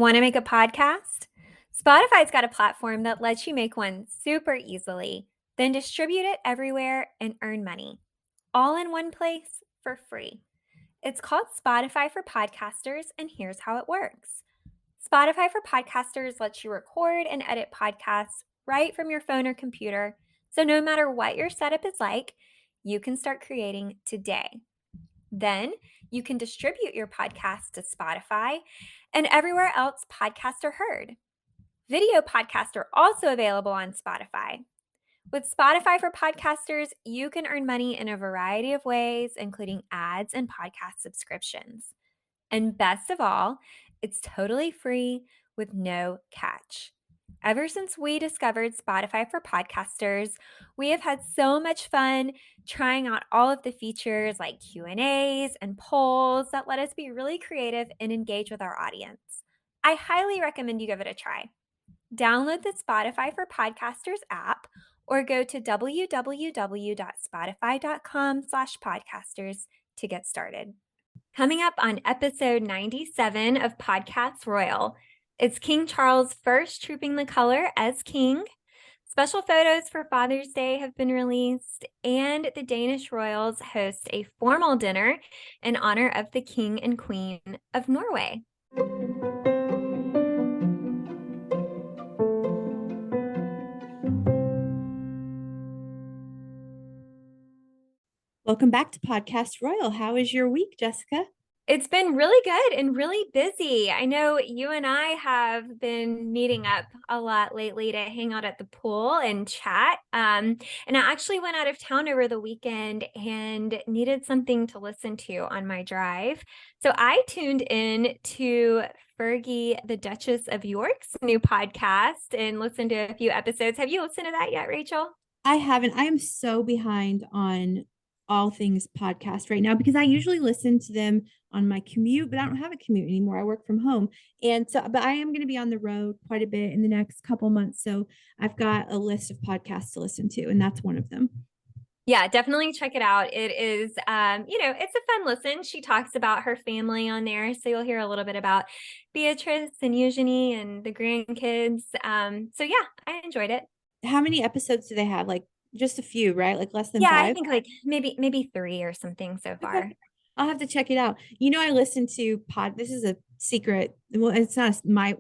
Want to make a podcast? Spotify's got a platform that lets you make one super easily, then distribute it everywhere and earn money, all in one place for free. It's called Spotify for Podcasters, and here's how it works. Spotify for Podcasters lets you record and edit podcasts right from your phone or computer, so no matter what your setup is like, you can start creating today. Then you can distribute your podcast to Spotify and everywhere else podcasts are heard. Video podcasts are also available on Spotify. With Spotify for Podcasters, you can earn money in a variety of ways, including ads and podcast subscriptions. And best of all, it's totally free with no catch. Ever since we discovered Spotify for Podcasters, we have had so much fun trying out all of the features like Q&As and polls that let us be really creative and engage with our audience. I highly recommend you give it a try. Download the Spotify for Podcasters app or go to www.spotify.com/podcasters to get started. Coming up on episode 97 of Podcasts Royal, it's King Charles' first Trooping the Colour as king. Special photos for Father's Day have been released, and the Danish royals host a formal dinner in honor of the King and Queen of Norway. Welcome back to Podcast Royal. How is your week, Jessica? It's been really good and really busy. I know you and I have been meeting up a lot lately to hang out at the pool and chat. And I actually went out of town over the weekend and needed something to listen to on my drive. So I tuned in to Fergie, the Duchess of York's new podcast and listened to a few episodes. Have you listened to that yet, Rachel? I haven't. I am so behind on all things podcast right now because I usually listen to them on my commute, but I don't have a commute anymore. I work from home. And so, but I am going to be on the road quite a bit in the next couple months. So I've got a list of podcasts to listen to, and that's one of them. Yeah, definitely check it out. It is, it's a fun listen. She talks about her family on there. So you'll hear a little bit about Beatrice and Eugenie and the grandkids. So yeah, I enjoyed it. How many episodes do they have? Like just a few, right? Like less than Yeah, 5? I think like maybe 3 or something so far. Okay. I'll have to check it out. I listen to this is a secret. Well, it's not my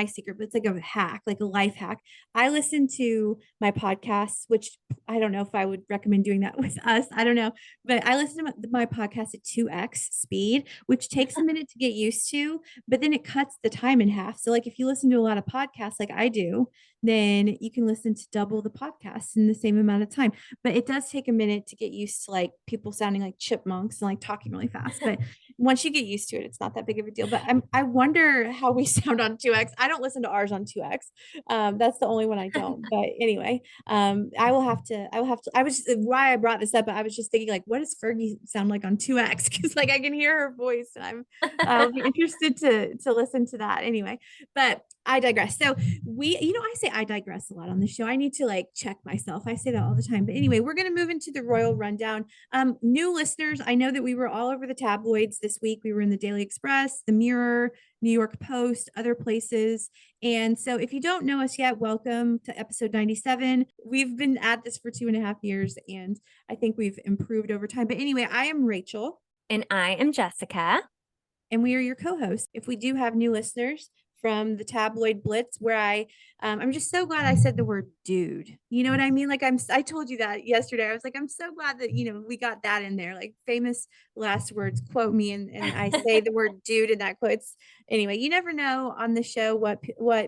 secret, but it's like a hack, like a life hack. I listen to my podcasts, which I don't know if I would recommend doing that with us. I don't know, but I listen to my podcast at 2x speed, which takes a minute to get used to, but then it cuts the time in half. So like if you listen to a lot of podcasts like I do, then you can listen to double the podcasts in the same amount of time. But it does take a minute to get used to like people sounding like chipmunks and like talking really fast. But once you get used to it, it's not that big of a deal. But I wonder how we sound on 2x. I don't listen to ours on 2x. That's the only one I don't. But anyway, I will have to. I was why I brought this up. But I was just thinking like, what does Fergie sound like on 2x? Because like I can hear her voice, and I'll be interested to listen to that anyway. But I digress. So I say I digress a lot on the show. I need to like check myself. I say that all the time. But anyway, we're going to move into the royal rundown. New listeners, I know that we were all over the tabloids this week. We were in the Daily Express, the Mirror, New York Post, other places. And so if you don't know us yet, welcome to episode 97. We've been at this for 2.5 years, and I think we've improved over time. But anyway, I am Rachel. And I am Jessica. And we are your co-hosts. If we do have new listeners from the tabloid blitz, where I'm just so glad I said the word dude. You know what I mean? Like I told you that yesterday. I was like, I'm so glad that, we got that in there, like famous last words, quote me. And I say the word dude in that quotes. Anyway, you never know on the show what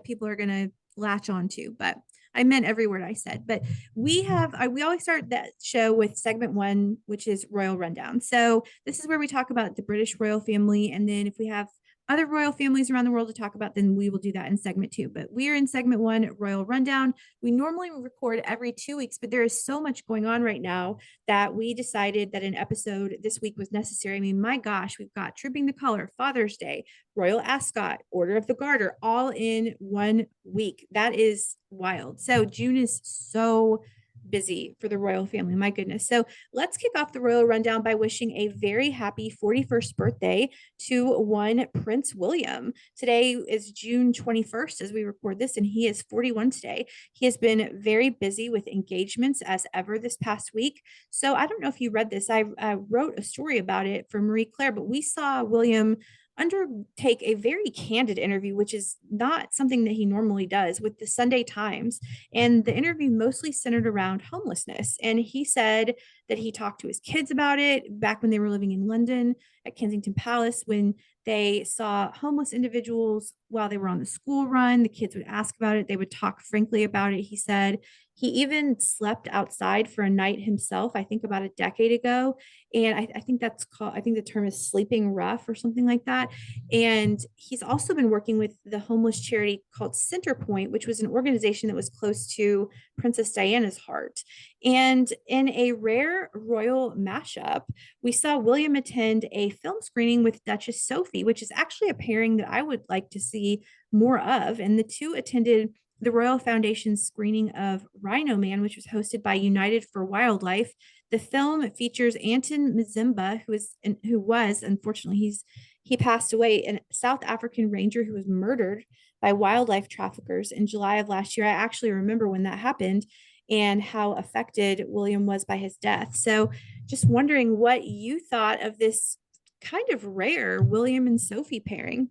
people are going to latch on to, but I meant every word I said. But we always start that show with segment 1, which is Royal Rundown. So this is where we talk about the British royal family. And then if we have other royal families around the world to talk about, then we will do that in segment 2. But we are in segment 1, Royal Rundown. We normally record every 2 weeks, but there is so much going on right now that we decided that an episode this week was necessary. I mean, my gosh, we've got Trooping the Colour, Father's Day, Royal Ascot, Order of the Garter, all in 1 week. That is wild. So June is so busy for the royal family. My goodness. So let's kick off the royal rundown by wishing a very happy 41st birthday to one Prince William. Today is June 21st as we record this, and he is 41 today. He has been very busy with engagements as ever this past week. So I don't know if you read this. I wrote a story about it for Marie Claire, but we saw William undertake a very candid interview, which is not something that he normally does, with the Sunday Times. And the interview mostly centered around homelessness. And he said that he talked to his kids about it back when they were living in London at Kensington Palace, when they saw homeless individuals while they were on the school run. The kids would ask about it. They would talk frankly about it. He said he even slept outside for a night himself, I think about a decade ago. And I think that's called, I think the term is sleeping rough or something like that. And he's also been working with the homeless charity called Centerpoint, which was an organization that was close to Princess Diana's heart. And in a rare royal mashup, we saw William attend a film screening with Duchess Sophie, which is actually a pairing that I would like to see more of. And the two attended the Royal Foundation's screening of Rhino Man, which was hosted by United for Wildlife. The film features Anton Mzimba, who was unfortunately he passed away, a South African ranger who was murdered by wildlife traffickers in July of last year. I actually remember when that happened and how affected William was by his death. So just wondering what you thought of this kind of rare William and Sophie pairing.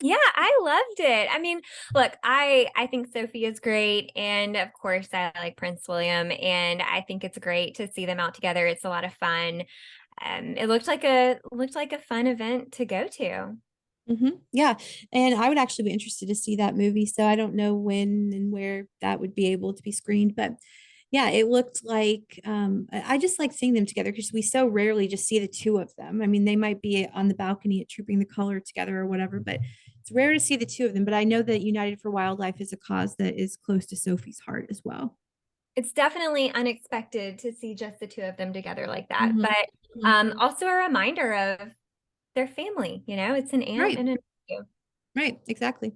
Yeah, I loved it. I mean, look, I think Sophie is great, and of course I like Prince William, and I think it's great to see them out together. It's a lot of fun. It looked like a fun event to go to. Yeah. And I would actually be interested to see that movie. So I don't know when and where that would be able to be screened. But yeah, it looked like I just like seeing them together because we so rarely just see the two of them. I mean, they might be on the balcony at Trooping the Color together or whatever, but it's rare to see the two of them. But I know that United for Wildlife is a cause that is close to Sophie's heart as well. It's definitely unexpected to see just the two of them together like that, Mhm. but Mhm. also a reminder of their family. It's an aunt Right. and a nephew. Right. Exactly.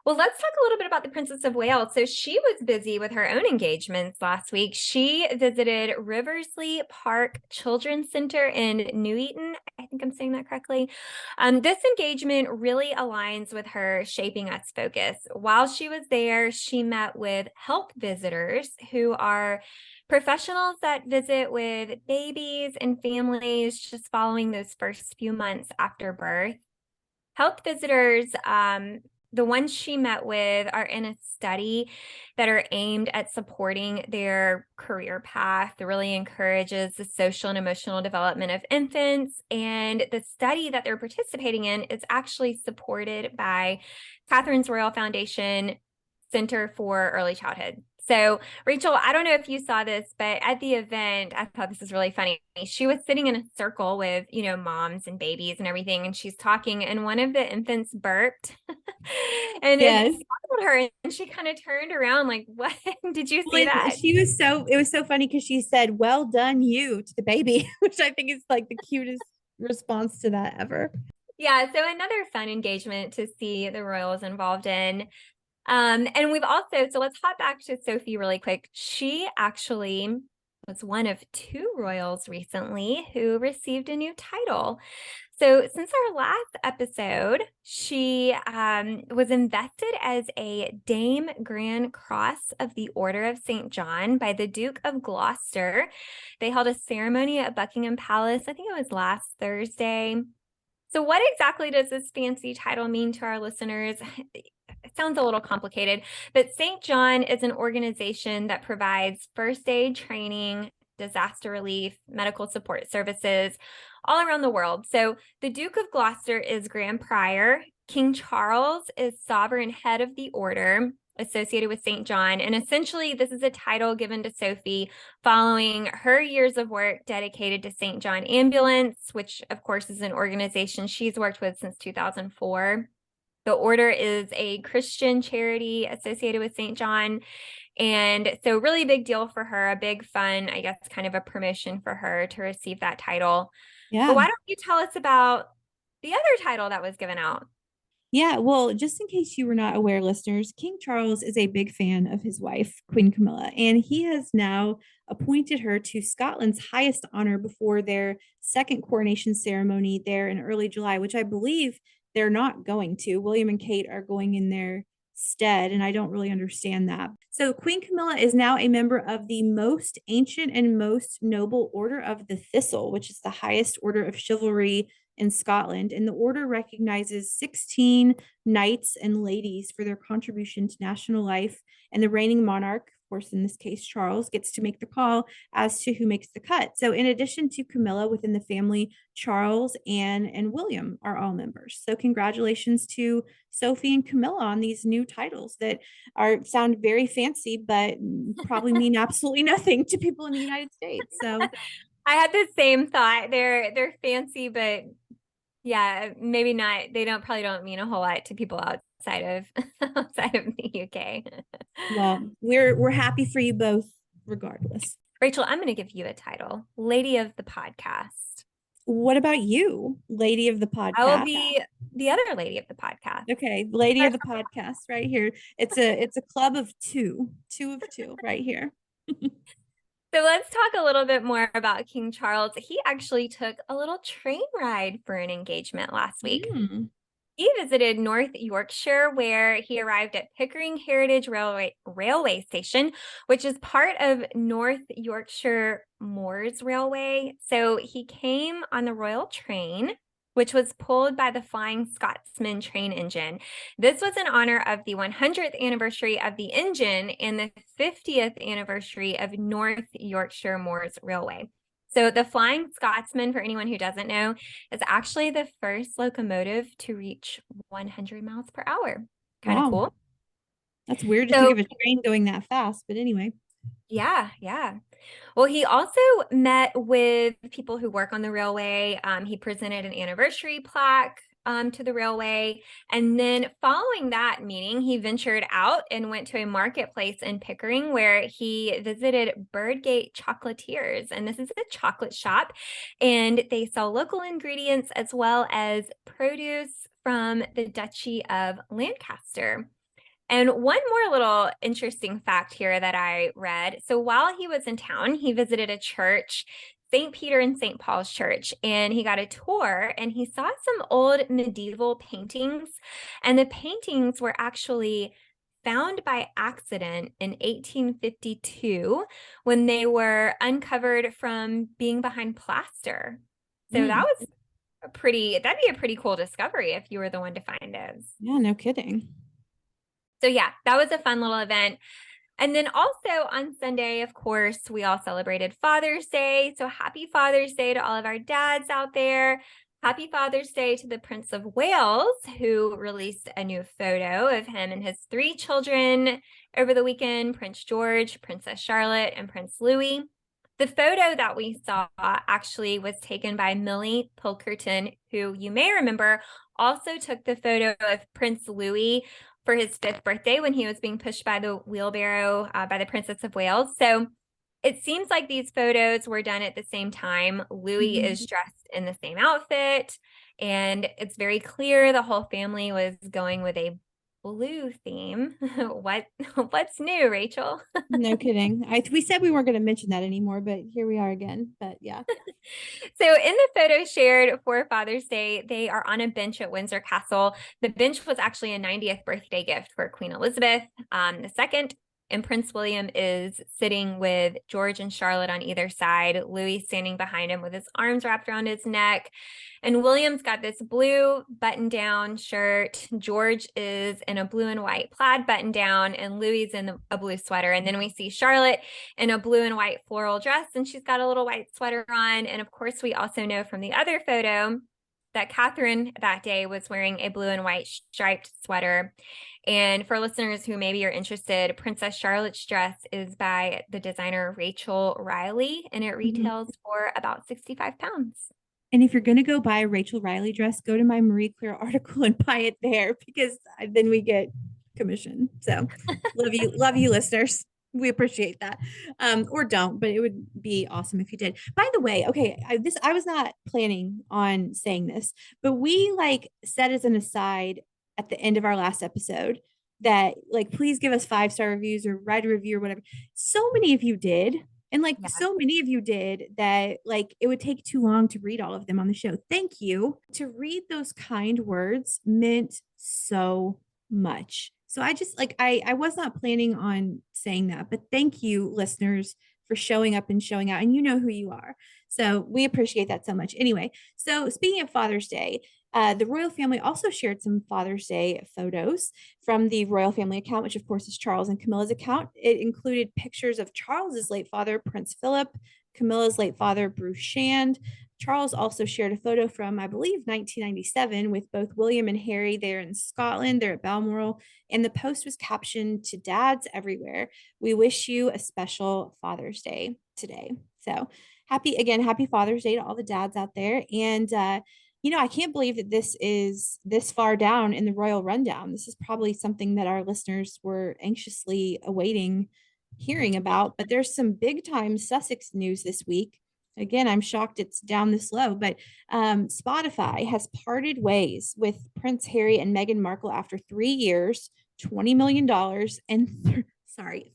Well, let's talk a little bit about the Princess of Wales. So she was busy with her own engagements last week. She visited Riversley Park Children's Center in Nuneaton. I think I'm saying that correctly. This engagement really aligns with her Shaping Us focus. While she was there, she met with health visitors who are professionals that visit with babies and families just following those first few months after birth. Health visitors, the ones she met with are in a study that are aimed at supporting their career path. That really encourages the social and emotional development of infants. And the study that they're participating in is actually supported by Catherine's Royal Foundation Center for Early Childhood. So, Rachel, I don't know if you saw this, but at the event, I thought this was really funny. She was sitting in a circle with, moms and babies and everything, and she's talking, and one of the infants burped. And it Yes. startled her, and she kind of turned around like, what? Did you see Well, that? it was so funny because she said, "Well done, you," to the baby, which I think is like the cutest response to that ever. Yeah, so another fun engagement to see the royals involved in. And we've also, so let's hop back to Sophie really quick. She actually was one of two royals recently who received a new title. So since our last episode, she was invested as a Dame Grand Cross of the Order of St. John by the Duke of Gloucester. They held a ceremony at Buckingham Palace. I think it was last Thursday. So what exactly does this fancy title mean to our listeners? It sounds a little complicated, but St. John is an organization that provides first aid training, disaster relief, medical support services all around the world. So the Duke of Gloucester is Grand Prior. King Charles is sovereign head of the order associated with St. John. And essentially, this is a title given to Sophie following her years of work dedicated to St. John Ambulance, which, of course, is an organization she's worked with since 2004. The order is a Christian charity associated with St. John. And so really big deal for her, a big fun, I guess, kind of a permission for her to receive that title. But Yeah. why don't you tell us about the other title that was given out? Yeah, well, just in case you were not aware, listeners, King Charles is a big fan of his wife, Queen Camilla, and he has now appointed her to Scotland's highest honor before their second coronation ceremony there in early July, which I believe they're not going to. William and Kate are going in their stead, and I don't really understand that. So, Queen Camilla is now a member of the most ancient and most noble Order of the Thistle, which is the highest order of chivalry in Scotland, and the order recognizes 16 knights and ladies for their contribution to national life. And the reigning monarch, of course, in this case, Charles, gets to make the call as to who makes the cut. So, in addition to Camilla within the family, Charles, Anne, and William are all members. So, congratulations to Sophie and Camilla on these new titles that are sound very fancy, but probably mean absolutely nothing to people in the United States. So, I had the same thought. They're fancy, but yeah, maybe not. They probably don't mean a whole lot to people outside of outside of the UK. well, we're happy for you both, regardless. Rachel, I'm going to give you a title, Lady of the Podcast. What about you, lady of the I will podcast? be the other lady of the podcast. Okay, lady of the podcast, right here. It's a club of two of two, right here. So let's talk a little bit more about King Charles. He actually took a little train ride for an engagement last week. He visited North Yorkshire, where he arrived at Pickering Heritage Railway Station, which is part of North Yorkshire Moors Railway. So he came on the Royal Train, which was pulled by the Flying Scotsman train engine. This was in honor of the 100th anniversary of the engine and the 50th anniversary of North Yorkshire Moors Railway. So the Flying Scotsman, for anyone who doesn't know, is actually the first locomotive to reach 100 miles per hour. Kind of Wow. cool. That's weird to So, think of a train going that fast, but anyway. yeah. Well, he also met with people who work on the railway. He presented an anniversary plaque to the railway. And then following that meeting, he ventured out and went to a marketplace in Pickering where he visited Birdgate Chocolatiers. And this is a chocolate shop, and they sell local ingredients as well as produce from the Duchy of Lancaster. And one more little interesting fact here that I read. So while he was in town, he visited a church, St. Peter and St. Paul's Church, and he got a tour and he saw some old medieval paintings. And the paintings were actually found by accident in 1852 when they were uncovered from being behind plaster. So that was that'd be a pretty cool discovery if you were the one to find those. Yeah, no kidding. So yeah, that was a fun little event. And then also on Sunday, of course, we all celebrated Father's Day. So happy Father's Day to all of our dads out there. Happy Father's Day to the Prince of Wales, who released a new photo of him and his 3 children over the weekend, Prince George, Princess Charlotte, and Prince Louis. The photo that we saw actually was taken by Millie Pilkerton, who you may remember also took the photo of Prince Louis for his 5th birthday when he was being pushed by the wheelbarrow by the Princess of Wales. So it seems like these photos were done at the same time. Louis is dressed in the same outfit, and it's very clear the whole family was going with a blue theme. What's new, Rachel? No kidding. We said we weren't going to mention that anymore, but here we are again. But yeah. So in the photo shared for Father's Day, they are on a bench at Windsor Castle. The bench was actually a 90th birthday gift for Queen Elizabeth II. And Prince William is sitting with George and Charlotte on either side, Louis standing behind him with his arms wrapped around his neck. And William's got this blue button-down shirt. George is in a blue and white plaid button-down, and Louis is in a blue sweater. And then we see Charlotte in a blue and white floral dress, and she's got a little white sweater on. And of course, we also know from the other photo that Catherine that day was wearing a blue and white striped sweater. And for listeners who maybe are interested, Princess Charlotte's dress is by the designer Rachel Riley, and it retails for about £65. And if you're going to go buy a Rachel Riley dress, go to my Marie Claire article and buy it there, because then we get commission. So love you listeners. We appreciate that. Or don't, but it would be awesome if you did. By the way, okay, I was not planning on saying this, but we like said as an aside at the end of our last episode that like, please give us 5-star reviews or write a review or whatever. So many of you did. And like Yeah. so many of you did that, like it would take too long to read all of them on the show. Thank you. To read those kind words meant so much. So I just like I was not planning on saying that, but thank you, listeners, for showing up and showing out. And you know who you are. So we appreciate that so much. Anyway, so speaking of Father's Day, the royal family also shared some Father's Day photos from the royal family account, which of course is Charles and Camilla's account. It included pictures of Charles's late father, Prince Philip, Camilla's late father, Bruce Shand. Charles also shared a photo from, I believe, 1997 with both William and Harry there in Scotland. They're at Balmoral. And the post was captioned, "To dads everywhere, we wish you a special Father's Day today." So happy Father's Day to all the dads out there. And I can't believe that this is this far down in the royal rundown. This is probably something that our listeners were anxiously awaiting hearing about. But there's some big time Sussex news this week. Again, I'm shocked it's down this low, but Spotify has parted ways with Prince Harry and Meghan Markle after 3 years, $20 million, and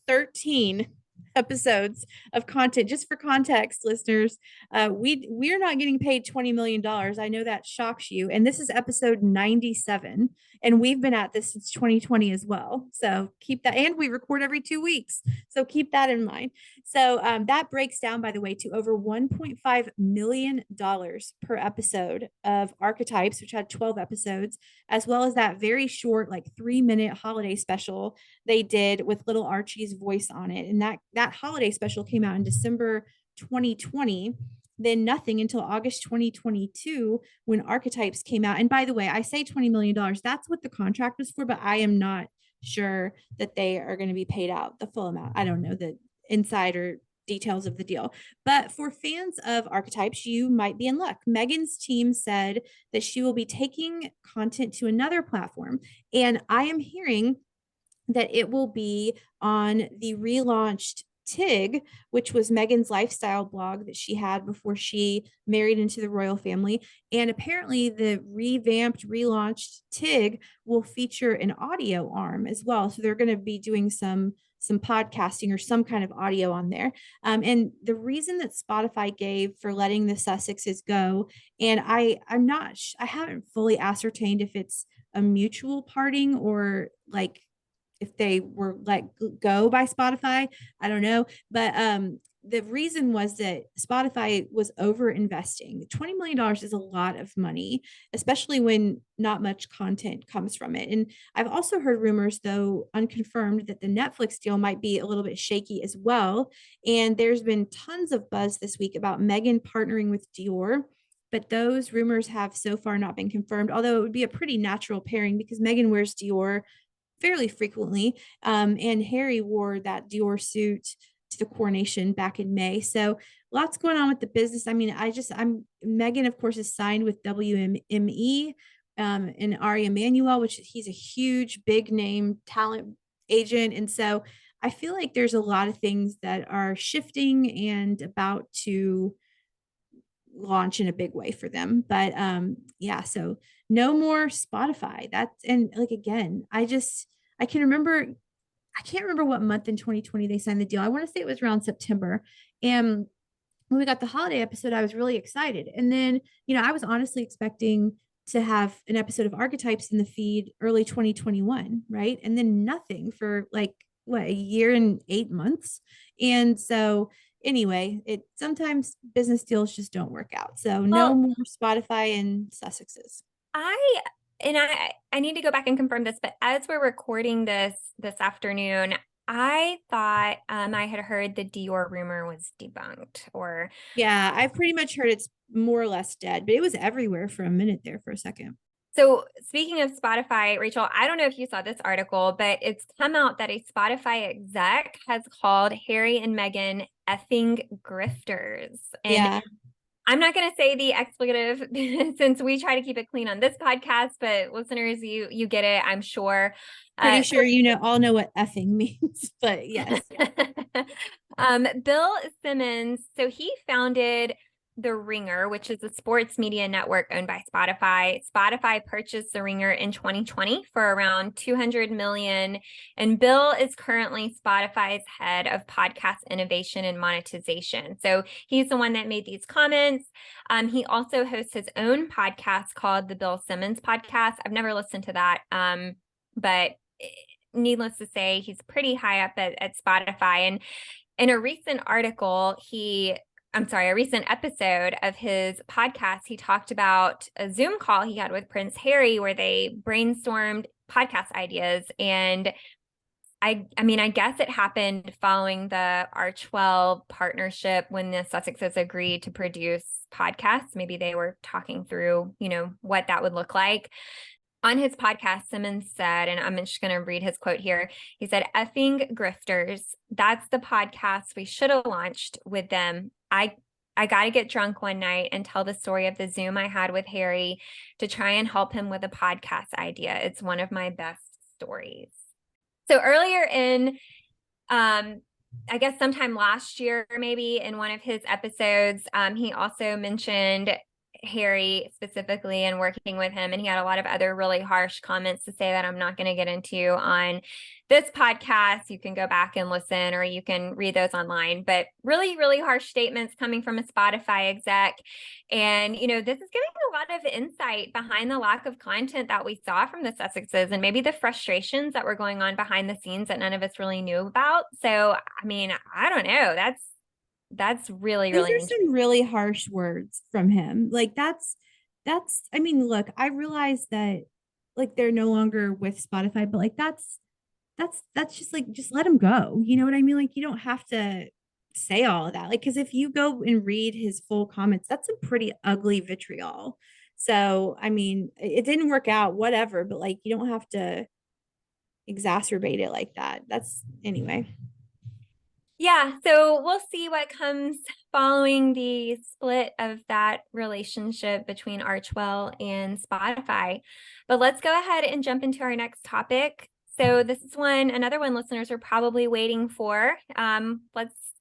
13 episodes of content. Just for context, listeners, we're not getting paid $20 million. I know that shocks you. And this is episode 97. And we've been at this since 2020 as well. So keep that. And we record every 2 weeks. So keep that in mind. So that breaks down, by the way, to over $1.5 million per episode of Archetypes, which had 12 episodes, as well as that very short, like 3-minute holiday special they did with little Archie's voice on it. And that holiday special came out in December 2020. Then nothing until August 2022 when Archetypes came out. And by the way, I say $20 million. That's what the contract was for, but I am not sure that they are going to be paid out the full amount. I don't know the insider details of the deal. But for fans of Archetypes, you might be in luck. Meghan's team said that she will be taking content to another platform. And I am hearing that it will be on the relaunched Tig, which was Meghan's lifestyle blog that she had before she married into the royal family. And apparently the revamped, relaunched Tig will feature an audio arm as well. So they're going to be doing some podcasting or some kind of audio on there. And the reason that Spotify gave for letting the Sussexes go, and I haven't fully ascertained if it's a mutual parting or like if they were let go by Spotify. I don't know. But the reason was that Spotify was over investing. $20 million is a lot of money, especially when not much content comes from it. And I've also heard rumors, though unconfirmed, that the Netflix deal might be a little bit shaky as well. And there's been tons of buzz this week about Meghan partnering with Dior. But those rumors have so far not been confirmed, although it would be a pretty natural pairing because Meghan wears Dior fairly frequently. And Harry wore that Dior suit to the coronation back in May. So lots going on with the business. I mean, Meghan, of course, is signed with WME and Ari Emanuel, which he's a huge, big name talent agent. And so I feel like there's a lot of things that are shifting and about to launch in a big way for them. But so no more Spotify. And like again, I can't remember what month in 2020 they signed the deal. I want to say it was around September. And when we got the holiday episode, I was really excited. And then, I was honestly expecting to have an episode of Archetypes in the feed early 2021, right? And then nothing for like a year and 8 months. And so anyway, sometimes business deals just don't work out. So no more Spotify and Sussexes. I need to go back and confirm this, but as we're recording this afternoon, I thought I had heard the Dior rumor was debunked. Yeah, I've pretty much heard it's more or less dead, but it was everywhere for a minute there for a second. So speaking of Spotify, Rachel, I don't know if you saw this article, but it's come out that a Spotify exec has called Harry and Meghan effing grifters. And yeah. I'm not going to say the expletive since we try to keep it clean on this podcast, but listeners, you get it, I'm sure. Pretty sure all know what effing means, but yes. Bill Simmons, so he founded The Ringer, which is a sports media network owned by Spotify. Spotify purchased The Ringer in 2020 for around 200 million. And Bill is currently Spotify's head of podcast innovation and monetization. So he's the one that made these comments. He also hosts his own podcast called the Bill Simmons Podcast. I've never listened to that, but needless to say, he's pretty high up at Spotify. And in a recent article, a recent episode of his podcast, he talked about a Zoom call he had with Prince Harry where they brainstormed podcast ideas. And I guess it happened following the Archewell partnership when the Sussexes agreed to produce podcasts. Maybe they were talking through, what that would look like. On his podcast, Simmons said, and I'm just going to read his quote here. He said, "Effing grifters. That's the podcast we should have launched with them. I got to get drunk one night and tell the story of the Zoom I had with Harry to try and help him with a podcast idea. It's one of my best stories." So earlier in, I guess sometime last year, maybe in one of his episodes, he also mentioned Harry specifically and working with him. And he had a lot of other really harsh comments to say that I'm not going to get into on this podcast. You can go back and listen, or you can read those online, but really, really harsh statements coming from a Spotify exec. And, this is giving a lot of insight behind the lack of content that we saw from the Sussexes and maybe the frustrations that were going on behind the scenes that none of us really knew about. So, I don't know. That's really, Those really are some really harsh words from him. Like that's look, I realize that like they're no longer with Spotify, but like that's just like just let him go. You know what I mean? Like you don't have to say all of that. Like because if you go and read his full comments, that's a pretty ugly vitriol. So it didn't work out, whatever, but like you don't have to exacerbate it like that. That's anyway. Yeah, so we'll see what comes following the split of that relationship between Archewell and Spotify. But let's go ahead and jump into our next topic. So this is another one listeners are probably waiting for.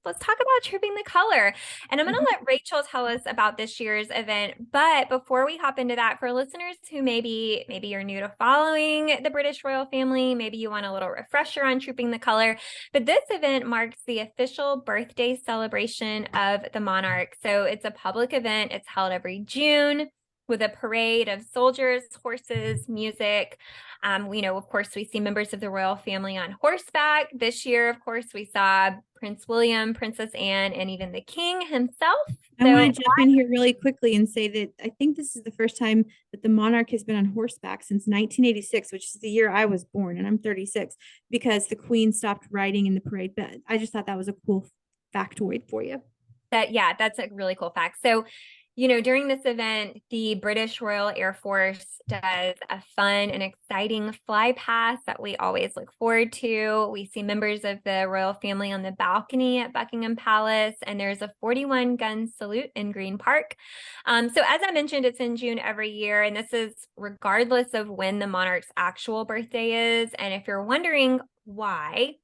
Let's talk about Trooping the Color. And I'm going to let Rachel tell us about this year's event. But before we hop into that, for listeners who maybe you're new to following the British royal family, maybe you want a little refresher on Trooping the Color. But this event marks the official birthday celebration of the monarch. So it's a public event. It's held every June with a parade of soldiers, horses, music. Of course, we see members of the royal family on horseback. This year, of course, we saw Prince William, Princess Anne, and even the king himself. I want to jump in here really quickly and say that I think this is the first time that the monarch has been on horseback since 1986, which is the year I was born, and I'm 36, because the queen stopped riding in the parade. But I just thought that was a cool factoid for you. That's a really cool fact. So, during this event, the British Royal Air Force does a fun and exciting fly past that we always look forward to. We see members of the royal family on the balcony at Buckingham Palace, and there's a 41-gun salute in Green Park. So as I mentioned, it's in June every year, and this is regardless of when the monarch's actual birthday is. And if you're wondering why,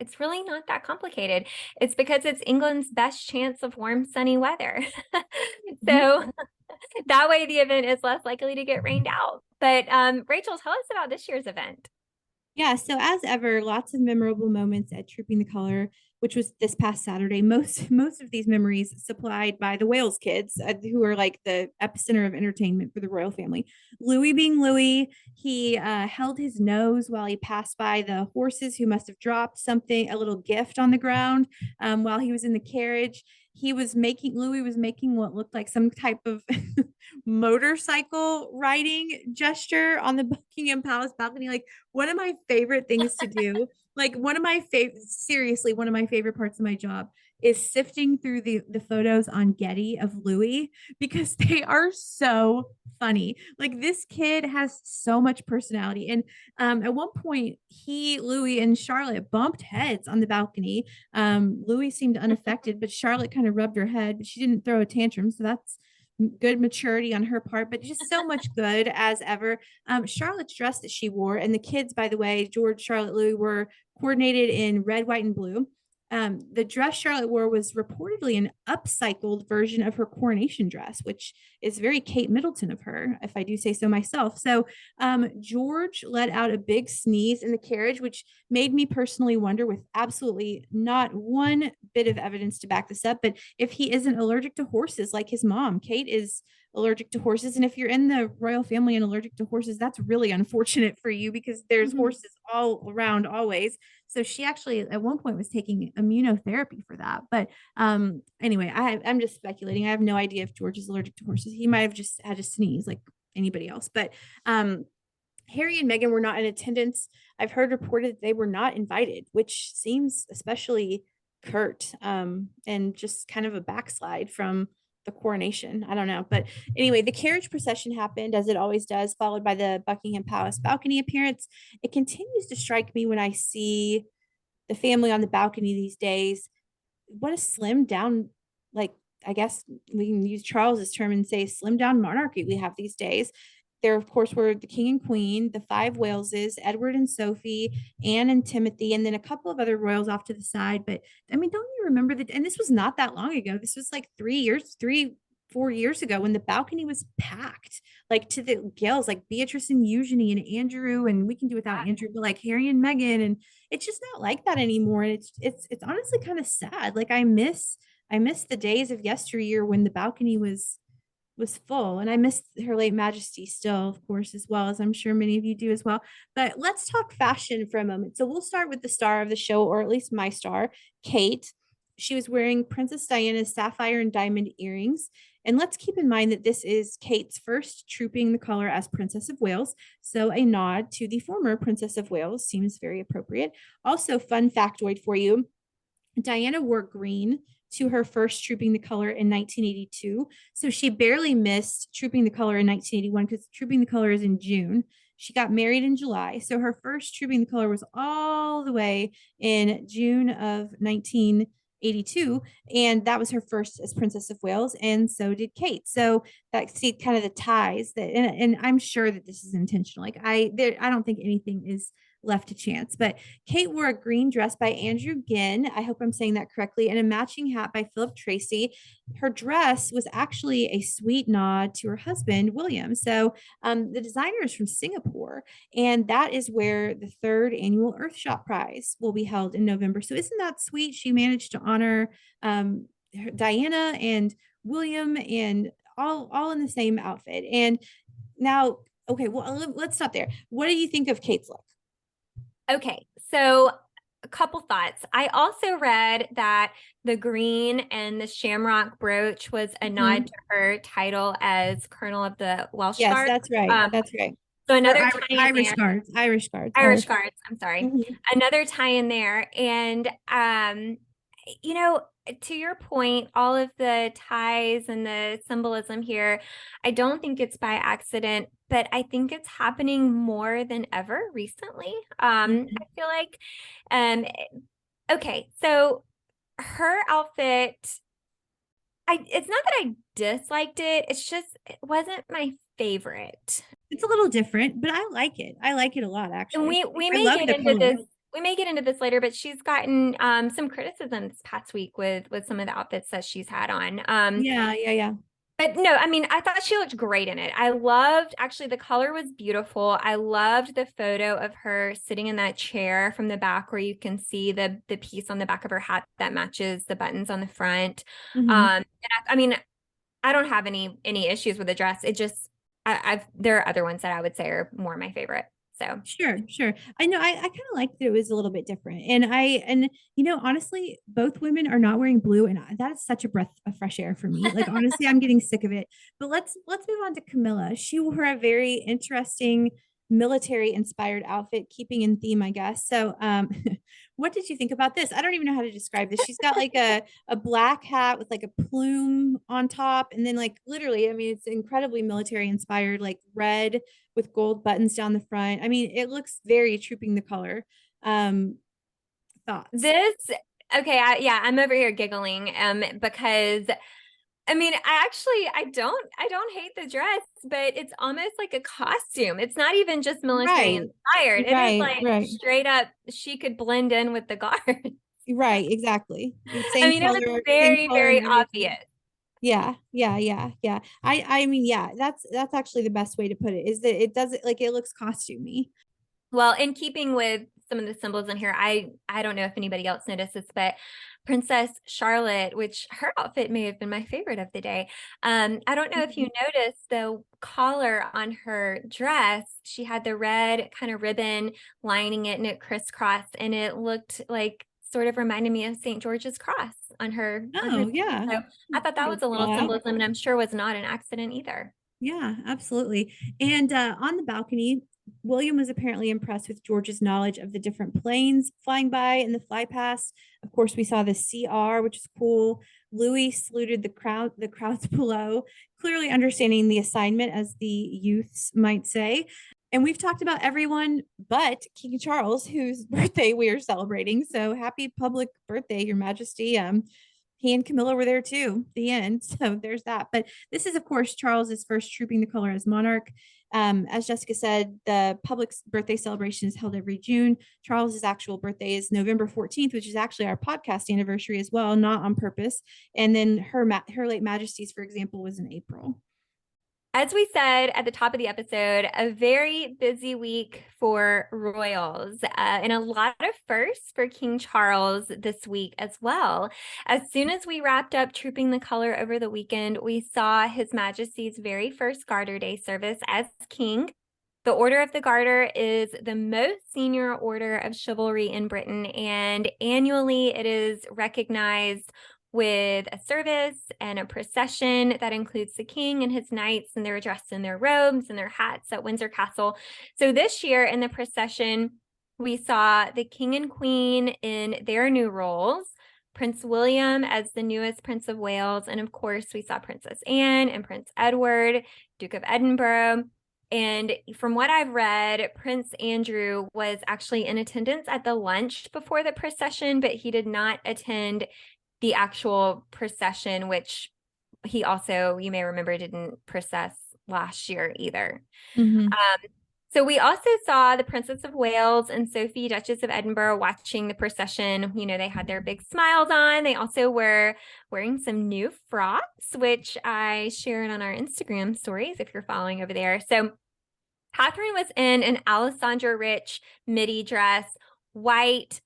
it's really not that complicated. It's because it's England's best chance of warm, sunny weather. So that way the event is less likely to get rained out. But Rachel, tell us about this year's event. Yeah, so as ever, lots of memorable moments at Trooping the Color, which was this past Saturday. Most of these memories supplied by the Wales kids, who are like the epicenter of entertainment for the royal family. Louis being Louis, he held his nose while he passed by the horses who must have dropped something, a little gift on the ground, while he was in the carriage. Louis was making what looked like some type of motorcycle riding gesture on the Buckingham Palace balcony. Like one of my favorite things to do, like one of my favorite parts of my job is sifting through the photos on Getty of Louis, because they are so funny. Like this kid has so much personality. And at one point, Louis and Charlotte bumped heads on the balcony. Louis seemed unaffected, but Charlotte kind of rubbed her head, but she didn't throw a tantrum. So that's good maturity on her part, but just so much good as ever. Charlotte's dress that she wore, and the kids, by the way, George, Charlotte, Louis, were coordinated in red, white, and blue. The dress Charlotte wore was reportedly an upcycled version of her coronation dress, which is very Kate Middleton of her, if I do say so myself. So George let out a big sneeze in the carriage, which made me personally wonder, with absolutely not one bit of evidence to back this up, but if he isn't allergic to horses like his mom. Kate is allergic to horses. And if you're in the royal family and allergic to horses, that's really unfortunate for you, because there's horses all around always. So she actually at one point was taking immunotherapy for that. But anyway, I'm just speculating. I have no idea if George is allergic to horses. He might have just had a sneeze like anybody else. But Harry and Meghan were not in attendance. I've heard reported that they were not invited, which seems especially curt, and just kind of a backslide from the coronation. I don't know. But anyway, the carriage procession happened as it always does, followed by the Buckingham Palace balcony appearance. It continues to strike me when I see the family on the balcony these days. What a slim down, like, I guess we can use Charles's term and say slim down monarchy we have these days. There, of course, were the king and queen, the five Waleses, Edward and Sophie, Anne and Timothy, and then a couple of other royals off to the side. But I mean, don't you remember that? And this was not that long ago. This was like 4 years ago, when the balcony was packed, like to the gills, like Beatrice and Eugenie and Andrew, and we can do without Andrew, but like Harry and Meghan, and it's just not like that anymore. And it's honestly kind of sad. Like I miss the days of yesteryear when the balcony was full. And I miss Her Late Majesty still, of course, as well, as I'm sure many of you do as well. But let's talk fashion for a moment. So we'll start with the star of the show, or at least my star, Kate. She was wearing Princess Diana's sapphire and diamond earrings. And let's keep in mind that this is Kate's first trooping the color as Princess of Wales. So a nod to the former Princess of Wales seems very appropriate. Also, fun factoid for you, Diana wore green to her first Trooping the Color in 1982. So she barely missed Trooping the Color in 1981, because Trooping the Color is in June. She got married in July. So her first Trooping the Color was all the way in June of 1982. And that was her first as Princess of Wales. And so did Kate. So that, see kind of the ties that, and I'm sure that this is intentional. Like I don't think anything is left to chance. But Kate wore a green dress by Andrew Ginn, I hope I'm saying that correctly, and a matching hat by Philip Tracy. Her dress was actually a sweet nod to her husband, William. So the designer is from Singapore, and that is where the third annual Earthshot Prize will be held in November. So isn't that sweet? She managed to honor Diana and William, and all in the same outfit. And now, okay, well, let's stop there. What do you think of Kate's look? Okay, so a couple thoughts. I also read that the green and the shamrock brooch was a nod to her title as Colonel of the Welsh Guards. Yes, that's right. That's right. So another Irish Guards. Irish Guards. I'm sorry. Another tie in there. And you know, to your point, all of the ties and the symbolism here, I don't think it's by accident, but I think it's happening more than ever recently. I feel like, okay, so her outfit, it's not that I disliked it. It's just, it wasn't my favorite. It's a little different, but I like it. I like it a lot, actually. And we may get into this. We may get into this later, but she's gotten some criticism this past week with some of the outfits that she's had on. Yeah. But no, I mean, I thought she looked great in it. I loved, actually, the color was beautiful. I loved the photo of her sitting in that chair from the back, where you can see the piece on the back of her hat that matches the buttons on the front. And I mean, I don't have any issues with the dress. It just, there are other ones that I would say are more my favorite. So sure. I know I kind of liked that it was a little bit different. And you know, honestly, both women are not wearing blue, and that is such a breath of fresh air for me. Like, honestly, I'm getting sick of it. But let's move on to Camilla. She wore a very interesting military inspired outfit, keeping in theme, I guess. So what did you think about this? I don't even know how to describe this. She's got like a black hat with like a plume on top, and then like literally, I mean, it's incredibly military inspired, like red with gold buttons down the front. I mean, it looks very Trooping the Color. Thoughts? Okay, I'm over here giggling because I mean, I don't hate the dress, but it's almost like a costume. It's not even just military inspired. It is like straight up, she could blend in with the guards. Right, exactly. I Same mean, it was same very, color and very everything. obvious. Yeah. I mean, yeah, that's actually the best way to put it, is that it doesn't, like, it looks costumey. Well, in keeping with some of the symbols in here, I don't know if anybody else noticed this, but Princess Charlotte, which her outfit may have been my favorite of the day. I don't know if you noticed the collar on her dress. She had the red kind of ribbon lining it, and it crisscrossed, and it looked like, sort of reminded me of St. George's cross on her. Oh, yeah. So I thought that Good was a little call out. symbolism, and I'm sure was not an accident either. Yeah, absolutely. And on the balcony, William was apparently impressed with George's knowledge of the different planes flying by in the fly past. Of course, we saw the CR, which is cool. Louis saluted the crowds below, clearly understanding the assignment, as the youths might say. And we've talked about everyone but King Charles, whose birthday we are celebrating. So happy public birthday, Your Majesty. He and Camilla were there too. The end. So there's that. But this is, of course, Charles's first trooping the color as monarch. As Jessica said, the public birthday celebration is held every June. Charles's actual birthday is November 14th, which is actually our podcast anniversary as well, not on purpose. And then her late Majesty's, for example, was in April. As we said at the top of the episode, a very busy week for royals, and a lot of firsts for King Charles this week as well. As soon as we wrapped up Trooping the Color over the weekend, we saw His Majesty's very first Garter Day service as king. The Order of the Garter is the most senior order of chivalry in Britain, and annually it is recognized with a service and a procession that includes the king and his knights, and they're dressed in their robes and their hats at Windsor Castle. So this year in the procession, we saw the king and queen in their new roles, Prince William as the newest Prince of Wales, and of course we saw Princess Anne and Prince Edward, Duke of Edinburgh. And from what I've read, Prince Andrew was actually in attendance at the lunch before the procession, but he did not attend the actual procession, which he also, you may remember, didn't process last year either. Mm-hmm. So we also saw the Princess of Wales and Sophie, Duchess of Edinburgh, watching the procession. You know, they had their big smiles on. They also were wearing some new frocks, which I shared on our Instagram stories if you're following over there. So Catherine was in an Alessandra Rich midi dress, white,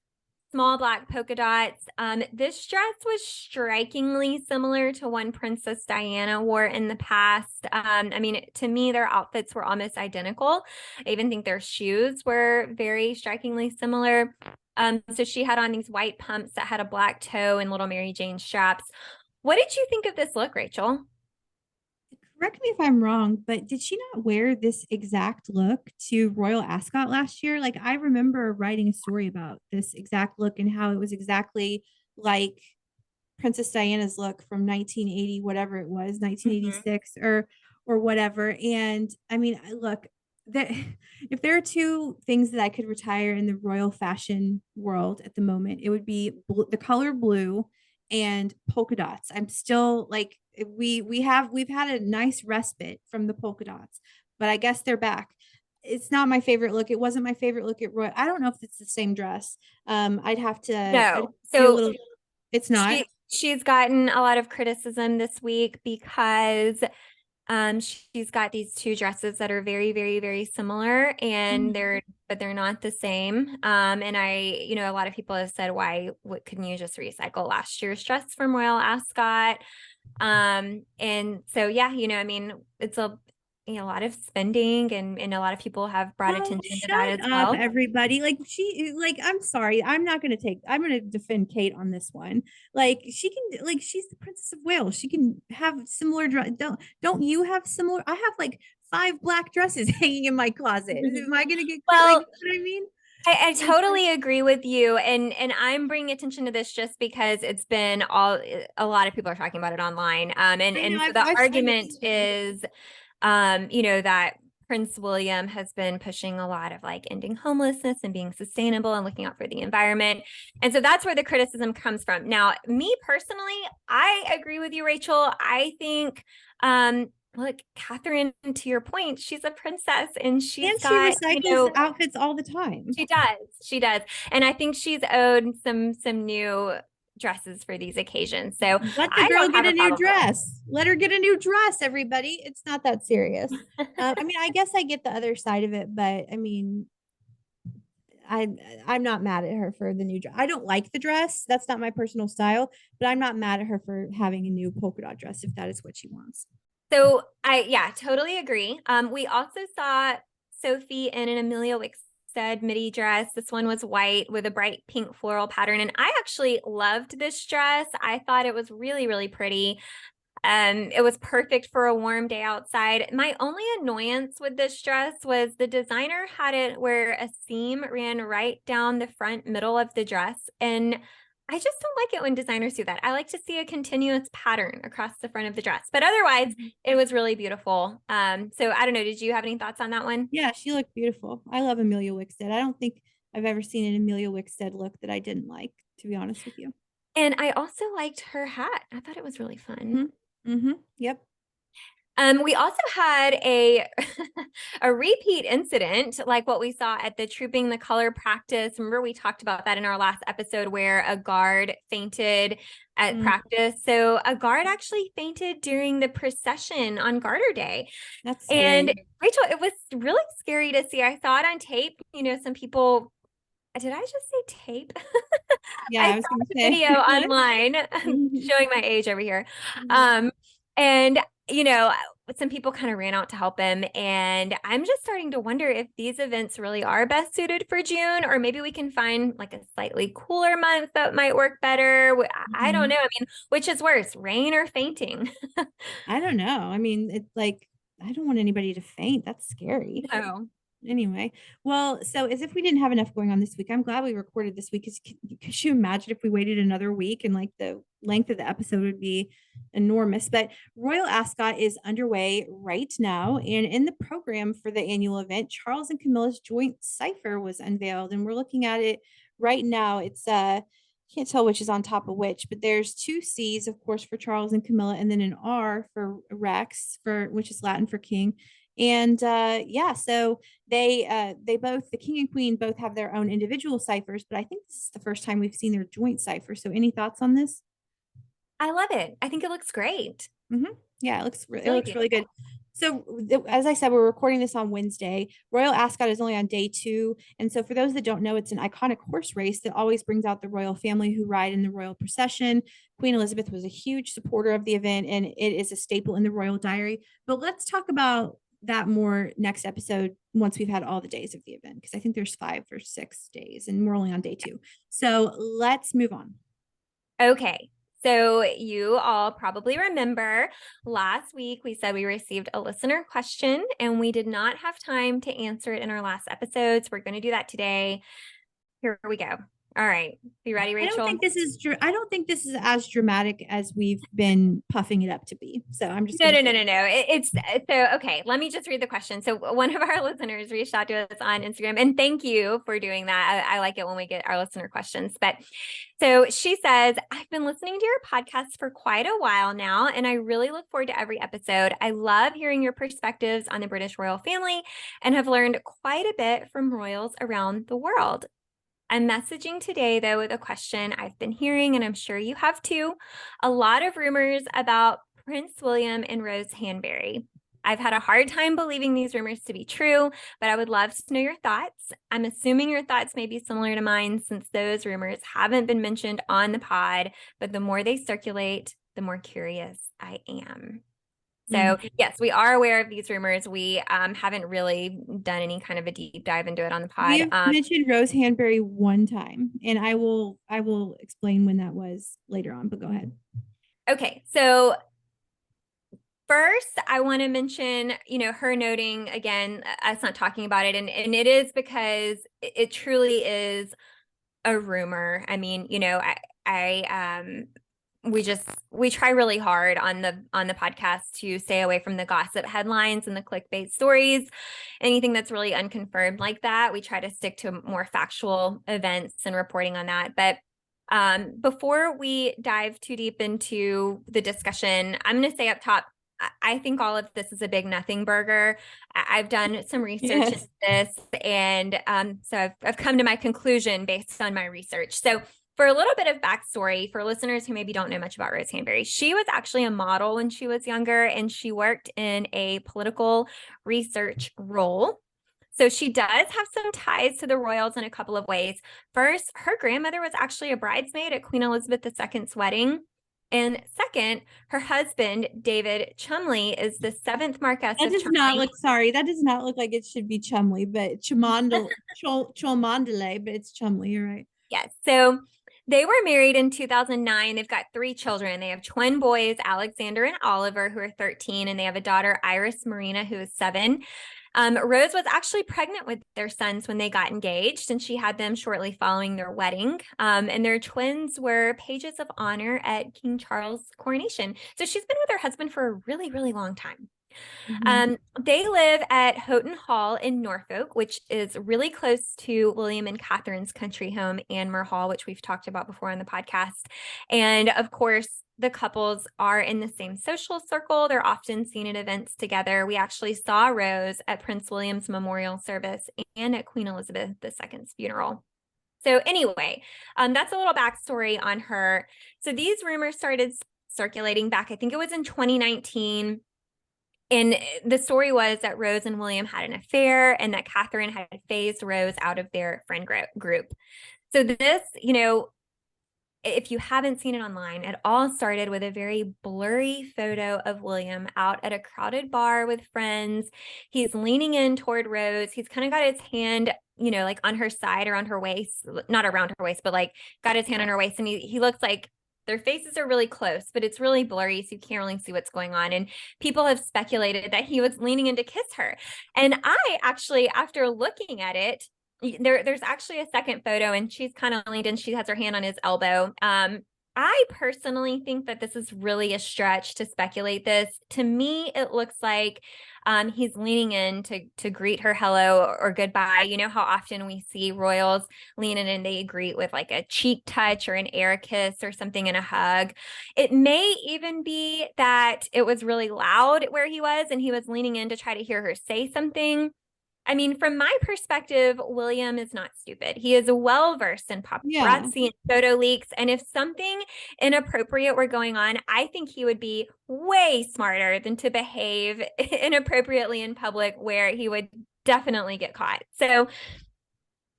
small black polka dots. This dress was strikingly similar to one Princess Diana wore in the past. I mean, to me, their outfits were almost identical. I even think their shoes were very strikingly similar. So she had on these white pumps that had a black toe and little Mary Jane straps. What did you think of this look, Rachel? Correct me if I'm wrong, but did she not wear this exact look to Royal Ascot last year? Like, I remember writing a story about this exact look and how it was exactly like Princess Diana's look from 1980, whatever it was, 1986 or whatever. And I mean, look, that if there are two things that I could retire in the royal fashion world at the moment, it would be the color blue and polka dots. I'm still like, we've had a nice respite from the polka dots, but I guess they're back. It's not my favorite look. It wasn't my favorite look at Roy. I don't know if it's the same dress. I'd No. do a So little. It's not. she's gotten a lot of criticism this week because she's got these two dresses that are very, very, very similar, and they're not the same. And a lot of people have said, what couldn't you just recycle last year's dress from Royal Ascot? And so, yeah, I mean, it's a lot of spending, and a lot of people have brought Oh, attention to that shut as up, well. everybody. I'm sorry. I'm going to defend Kate on this one. Like, she's the Princess of Wales. She can have similar dress. Don't you have similar? I have like 5 black dresses hanging in my closet. Am I going to get, like, Well, you know what I mean? I totally agree with you, and I'm bringing attention to this just because it's been a lot of people are talking about it online. I know, And so the I've argument is, that Prince William has been pushing a lot of like ending homelessness and being sustainable and looking out for the environment. And so that's where the criticism comes from. Now, me personally, I agree with you, Rachel. I think look, Catherine, to your point, she's a princess and she's And she got, recycles outfits all the time. she does. She does. And I think she's owed some new dresses for these occasions. So Let the I girl don't get have a a new problem dress. Let her get a new dress, everybody. It's not that serious. with I mean, I guess I get the other side of it, but I mean, I I'm not mad at her for the new dress. I don't like the dress. That's not my personal style, but I'm not mad at her for having a new polka dot dress if that is what she wants. So yeah, totally agree. We also saw Sophie in an Amelia Wickstead midi dress. This one was white with a bright pink floral pattern. And I actually loved this dress. I thought it was really, really pretty. It was perfect for a warm day outside. My only annoyance with this dress was the designer had it where a seam ran right down the front middle of the dress. And I just don't like it when designers do that. I like to see a continuous pattern across the front of the dress, but otherwise it was really beautiful. So I don't know. Did you have any thoughts on that one? Yeah, she looked beautiful. I love Amelia Wickstead. I don't think I've ever seen an Amelia Wickstead look that I didn't like, to be honest with you. And I also liked her hat. I thought it was really fun. Mm-hmm. Mm-hmm. Yep. We also had a a repeat incident like what we saw at the Trooping the Color practice. Remember we talked about that in our last episode where a guard fainted at practice. So a guard actually fainted during the procession on Garter Day. That's And scary. Rachel, it was really scary to see. I saw it on tape. Some people, did I just say tape? Yeah, I I was saw gonna the say. video online. I'm Mhm. showing my age over here. Mhm. Um, and you know, some people kind of ran out to help him. And I'm just starting to wonder if these events really are best suited for June, or maybe we can find like a slightly cooler month that might work better. I don't Mhm. know. I mean, which is worse, rain or fainting? I don't know. I mean, it's like I don't want anybody to faint. That's scary. No. Anyway, well, so as if we didn't have enough going on this week, I'm glad we recorded this week. Because could you imagine if we waited another week and like the length of the episode would be enormous? But Royal Ascot is underway right now, and in the program for the annual event, Charles and Camilla's joint cipher was unveiled, and we're looking at it right now. It's can't tell which is on top of which, but there's two C's, of course, for Charles and Camilla, and then an R for Rex, for which is Latin for king. And yeah, so they both, the king and queen, both have their own individual ciphers, but I think this is the first time we've seen their joint cipher. So any thoughts on this? I love it. I think it looks great. Mm-hmm. Yeah, It's it really looks really good. beautiful. So as I said, we're recording this on Wednesday. Royal Ascot is only on day 2, and so for those that don't know, it's an iconic horse race that always brings out the royal family who ride in the royal procession. Queen Elizabeth was a huge supporter of the event, and it is a staple in the royal diary. But let's talk about that more next episode once we've had all the days of the event, because I think there's 5 or 6 days, and we're only on day 2. So let's move on. Okay. So you all probably remember last week we said we received a listener question and we did not have time to answer it in our last episode. So we're going to do that today. Here we go. All right. You ready, Rachel? I don't think this is as dramatic as we've been puffing it up to be. So I'm just No, gonna no, no, say no, no. It's so okay. Let me just read the question. So one of our listeners reached out to us on Instagram, and thank you for doing that. I like it when we get our listener questions. But so she says, I've been listening to your podcast for quite a while now, and I really look forward to every episode. I love hearing your perspectives on the British royal family and have learned quite a bit from royals around the world. I'm messaging today, though, with a question I've been hearing, and I'm sure you have too. A lot of rumors about Prince William and Rose Hanbury. I've had a hard time believing these rumors to be true, but I would love to know your thoughts. I'm assuming your thoughts may be similar to mine since those rumors haven't been mentioned on the pod, but the more they circulate, the more curious I am. So yes, we are aware of these rumors. We haven't really done any kind of a deep dive into it on the we pod. have mentioned Rose Hanbury one time, and I will explain when that was later on. But go ahead. Okay, so first, I want to mention, her noting again, us not talking about it, and it is because it truly is a rumor. I mean, we try really hard on the podcast to stay away from the gossip headlines and the clickbait stories, anything that's really unconfirmed like that. We try to stick to more factual events and reporting on that. But before we dive too deep into the discussion, I'm going to say up top, I think all of this is a big nothing burger. I've done some research Yes. into this, and so I've come to my conclusion based on my research. So, for a little bit of backstory for listeners who maybe don't know much about Rose Hanbury, she was actually a model when she was younger, and she worked in a political research role. So she does have some ties to the royals in a couple of ways. First, her grandmother was actually a bridesmaid at Queen Elizabeth II's wedding. And second, her husband, David Chumley, is the seventh Marquess That of does not Chumley. look, sorry, that does not look like it should be Chumley, but Cholmondeley, but it's Chumley, you're right. Yes. So they were married in 2009. They've got 3 children. They have twin boys, Alexander and Oliver, who are 13, and they have a daughter, Iris Marina, who is 7. Rose was actually pregnant with their sons when they got engaged, and she had them shortly following their wedding. And their twins were pages of honor at King Charles' coronation. So she's been with her husband for a really, really long time. Mhm. They live at Houghton Hall in Norfolk, which is really close to William and Catherine's country home, Anmere Hall, which we've talked about before on the podcast. And of course, the couples are in the same social circle. They're often seen at events together. We actually saw Rose at Prince William's memorial service and at Queen Elizabeth II's funeral. So anyway, that's a little backstory on her. So these rumors started circulating back, I think it was in 2019. And the story was that Rose and William had an affair and that Catherine had phased Rose out of their friend group. So this, if you haven't seen it online, it all started with a very blurry photo of William out at a crowded bar with friends. He's leaning in toward Rose. He's kind of got his hand, like on her side or on her waist, not around her waist, but like got his hand on her waist. And he looks like their faces are really close, but it's really blurry, so you can't really see what's going on. And people have speculated that he was leaning in to kiss her. And I actually, after looking at it, there's actually a second photo, and she's kind of leaned in. She has her hand on his elbow. I personally think that this is really a stretch to speculate this. To me, it looks like he's leaning in to greet her hello or goodbye. You know how often we see royals lean in and they greet with like a cheek touch or an air kiss or something in a hug. It may even be that it was really loud where he was and he was leaning in to try to hear her say something. I mean, from my perspective, William is not stupid. He is well versed in Yeah. paparazzi and photo leaks. And if something inappropriate were going on, I think he would be way smarter than to behave inappropriately in public, where he would definitely get caught. So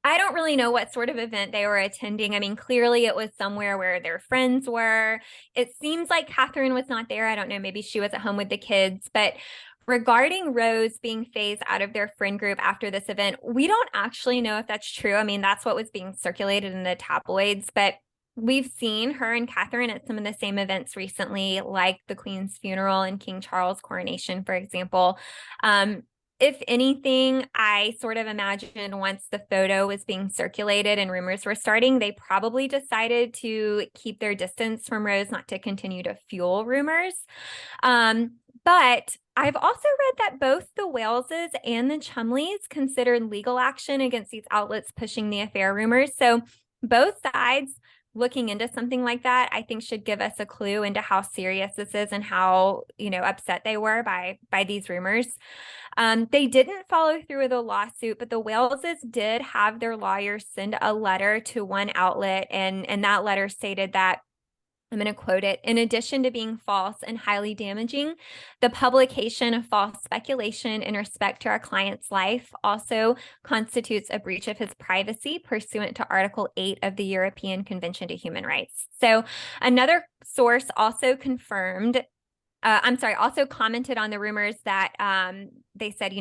I don't really know what sort of event they were attending. I mean, clearly it was somewhere where their friends were. It seems like Catherine was not there. I don't know. Maybe she was at home with the kids. But regarding Rose being phased out of their friend group after this event, we don't actually know if that's true. I mean, that's what was being circulated in the tabloids. But we've seen her and Catherine at some of the same events recently, like the Queen's funeral and King Charles' coronation, for example. If anything, I sort of imagine once the photo was being circulated and rumors were starting, they probably decided to keep their distance from Rose, not to continue to fuel rumors. But I've also read that both the Waleses and the Chumleys considered legal action against these outlets pushing the affair rumors. So both sides looking into something like that, I think, should give us a clue into how serious this is and how, upset they were by these rumors. They didn't follow through with a lawsuit, but the Waleses did have their lawyers send a letter to one outlet, and that letter stated that, I'm going to quote it, in addition to being false and highly damaging, the publication of false speculation in respect to our client's life also constitutes a breach of his privacy pursuant to Article 8 of the European Convention to Human Rights. So another source also also commented on the rumors that they said,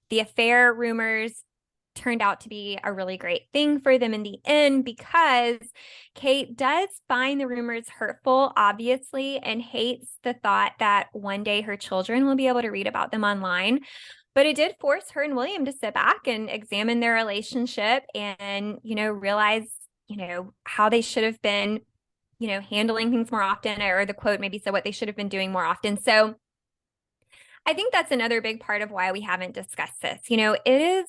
the affair rumors turned out to be a really great thing for them in the end, because Kate does find the rumors hurtful, obviously, and hates the thought that one day her children will be able to read about them online. But it did force her and William to sit back and examine their relationship and, realize, how they should have been, handling things more often, or the quote maybe said what they should have been doing more often. So I think that's another big part of why we haven't discussed this. It is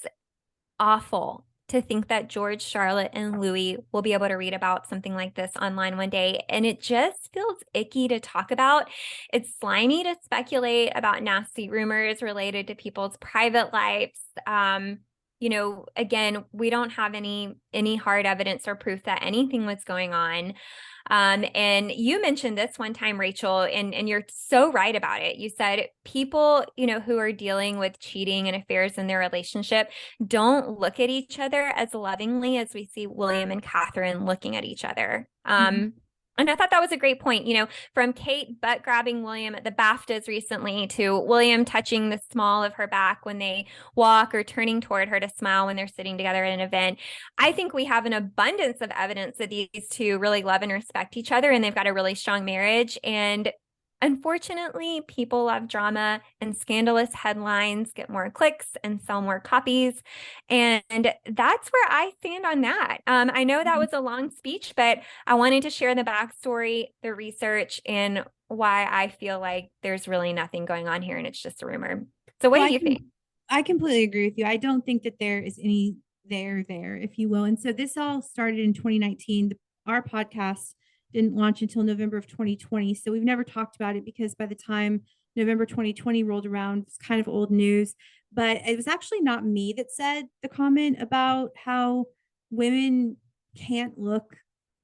awful to think that George, Charlotte, and Louis will be able to read about something like this online one day. And it just feels icky to talk about. It's slimy to speculate about nasty rumors related to people's private lives. Again, we don't have any hard evidence or proof that anything was going on. And you mentioned this one time, Rachel, and you're so right about it. You said people, who are dealing with cheating and affairs in their relationship don't look at each other as lovingly as we see William and Catherine looking at each other. And I thought that was a great point, from Kate butt grabbing William at the BAFTAs recently to William touching the small of her back when they walk or turning toward her to smile when they're sitting together at an event. I think we have an abundance of evidence that these two really love and respect each other, and they've got a really strong marriage. And unfortunately, people love drama, and scandalous headlines get more clicks and sell more copies. And that's where I stand on that. I know that was a long speech, but I wanted to share the backstory, the research, and why I feel like there's really nothing going on here and it's just a rumor. So what do you think? I completely agree with you. I don't think that there is any there, if you will. And so this all started in 2019. Our podcast didn't launch until November of 2020. So we've never talked about it because by the time November 2020 rolled around, it's kind of old news. But it was actually not me that said the comment about how women can't look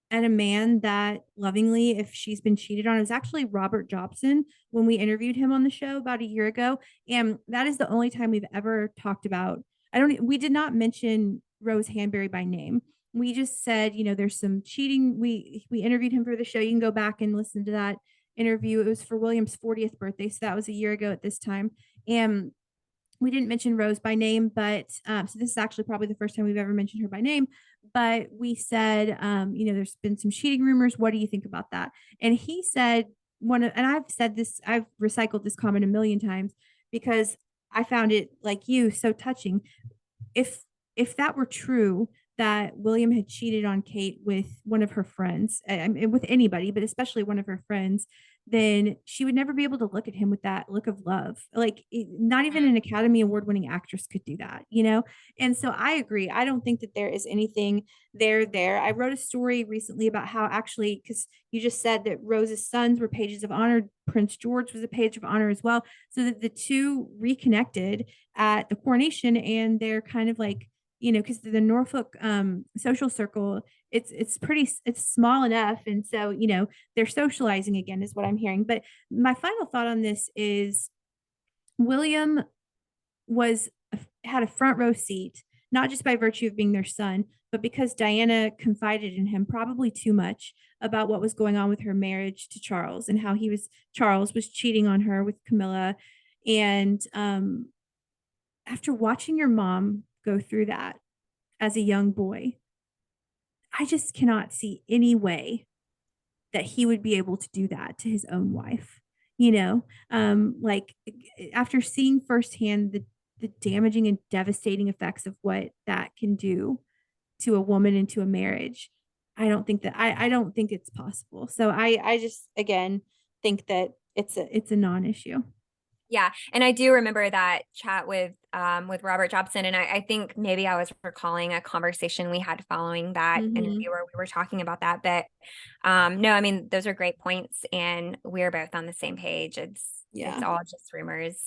at a man that lovingly if she's been cheated on. It was actually Robert Jobson when we interviewed him on the show about a year ago. And that is the only time we've ever talked about. We did not mention Rose Hanbury by name. We just said, there's some cheating. We interviewed him for the show. You can go back and listen to that interview. It was for William's 40th birthday. So that was a year ago at this time. And we didn't mention Rose by name, but so this is actually probably the first time we've ever mentioned her by name. But we said, there's been some cheating rumors. What do you think about that? And he said, and I've said this, I've recycled this comment a million times because I found it, like you, so touching. If that were true, that William had cheated on Kate with one of her friends, with anybody, but especially one of her friends, then she would never be able to look at him with that look of love. Not even an Academy Award winning actress could do that, And so I agree. I don't think that there is anything there. I wrote a story recently about how actually, because you just said that Rose's sons were pages of honor, Prince George was a page of honor as well. So that the two reconnected at the coronation, and they're kind of like, because the Norfolk social circle, it's small enough, and so they're socializing again, is what I'm hearing. But my final thought on this is William had a front row seat, not just by virtue of being their son, but because Diana confided in him probably too much about what was going on with her marriage to Charles and how Charles was cheating on her with Camilla. And after watching your mom go through that as a young boy, I just cannot see any way that he would be able to do that to his own wife. After seeing firsthand the damaging and devastating effects of what that can do to a woman and to a marriage, I don't think it's possible. So I just, again, think that it's a non-issue. Yeah. And I do remember that chat with Robert Jobson. And I think maybe I was recalling a conversation we had following that interview where we were talking about that. But no, I mean, those are great points. And we're both on the same page. It's all just rumors.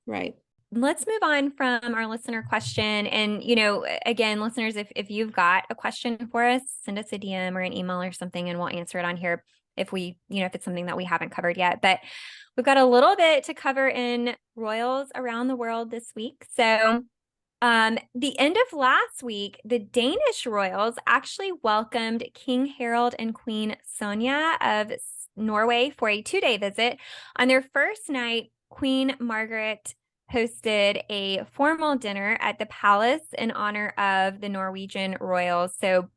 Right. Let's move on from our listener question. And, again, listeners, if you've got a question for us, send us a DM or an email or something, and we'll answer it on here if it's something that we haven't covered yet. But we've got a little bit to cover in royals around the world this week. So the end of last week, the Danish royals actually welcomed King Harald and Queen Sonja of Norway for a 2-day visit. On their first night, Queen Margrethe hosted a formal dinner at the palace in honor of the Norwegian royals. So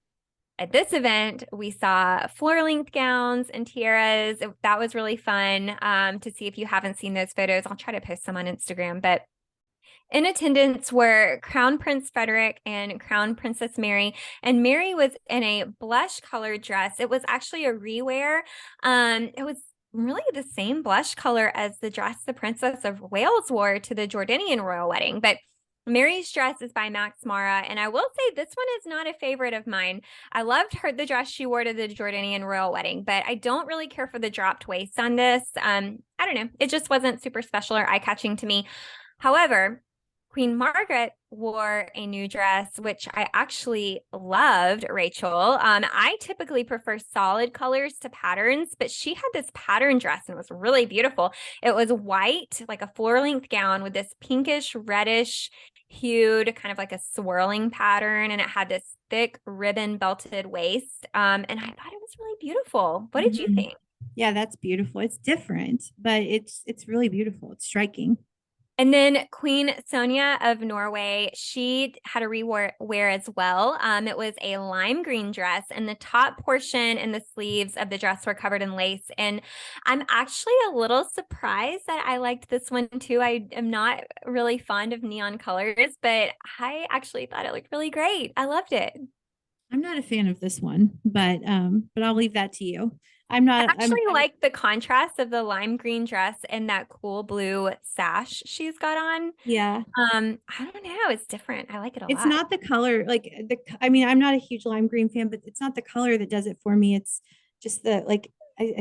at this event, we saw floor-length gowns and tiaras. That was really fun to see. If you haven't seen those photos, I'll try to post them on Instagram. But in attendance were Crown Prince Frederik and Crown Princess Mary. And Mary was in a blush-colored dress. It was actually a rewear. It was really the same blush color as the dress the Princess of Wales wore to the Jordanian royal wedding. But Mary's dress is by Max Mara, and I will say this one is not a favorite of mine. I loved the dress she wore to the Jordanian royal wedding, but I don't really care for the dropped waist on this. I don't know. It just wasn't super special or eye-catching to me. However, Queen Margaret wore a new dress, which I actually loved, Rachel. I typically prefer solid colors to patterns, but she had this pattern dress and it was really beautiful. It was white, like a floor-length gown with this pinkish, reddish hued, kind of like a swirling pattern, and it had this thick ribbon belted waist. And I thought it was really beautiful. What did you think? Yeah, that's beautiful. It's different, but it's really beautiful. It's striking. And then Queen Sonja of Norway, she had a rewear as well. It was a lime green dress, and the top portion and the sleeves of the dress were covered in lace. And I'm actually a little surprised that I liked this one too. I am not really fond of neon colors, but I actually thought it looked really great. I loved it. I'm not a fan of this one, but I'll leave that to you. I actually like the contrast of the lime green dress and that cool blue sash she's got on. Yeah. I don't know. It's different. I like it a It's lot. not the color, I mean, I'm not a huge lime green fan, but it's not the color that does it for me. It's just I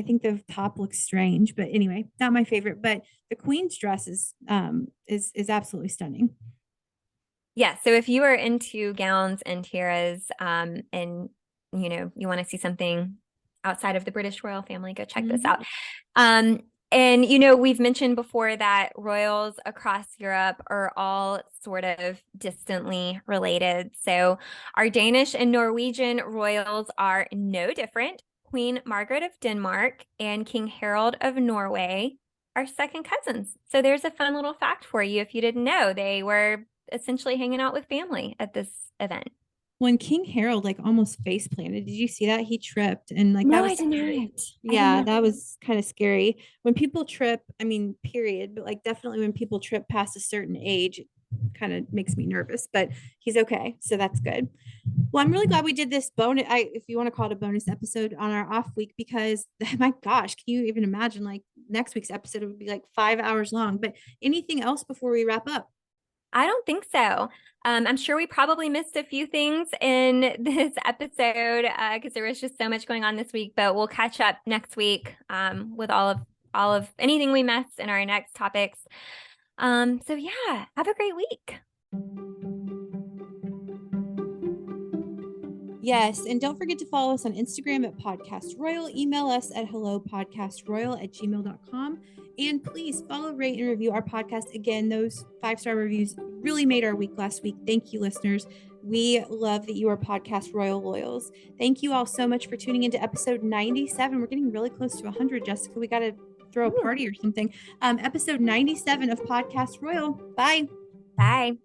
think the top looks strange, but anyway, not my favorite. But the Queen's dress is absolutely stunning. Yeah. So if you are into gowns and tiaras, and you want to see something outside of the British royal family, go check this out. And we've mentioned before that royals across Europe are all sort of distantly related. So our Danish and Norwegian royals are no different. Queen Margaret of Denmark and King Harold of Norway are second cousins. So there's a fun little fact for you if you didn't know. They were essentially hanging out with family at this event. When King Harold almost face planted, did you see that? He tripped and No, that was I did not. Yeah, that was kind of scary. When people trip, I mean, period, but definitely when people trip past a certain age, it kind of makes me nervous, but he's okay. So that's good. Well, I'm really glad we did this bonus, if you want to call it a bonus episode on our off week, because my gosh, can you even imagine next week's episode would be 5 hours long, but anything else before we wrap up? I don't think so. I'm sure we probably missed a few things in this episode because there was just so much going on this week, but we'll catch up next week with all of anything we missed in our next topics. So yeah, have a great week. Yes, and don't forget to follow us on Instagram at Podcast Royal. Email us at hellopodcastroyal@gmail.com. And please follow, rate, and review our podcast. Again, those 5-star reviews really made our week last week. Thank you, listeners. We love that you are Podcast Royal loyals. Thank you all so much for tuning into episode 97. We're getting really close to 100, Jessica. We got to throw a party or something. Episode 97 of Podcast Royal. Bye. Bye.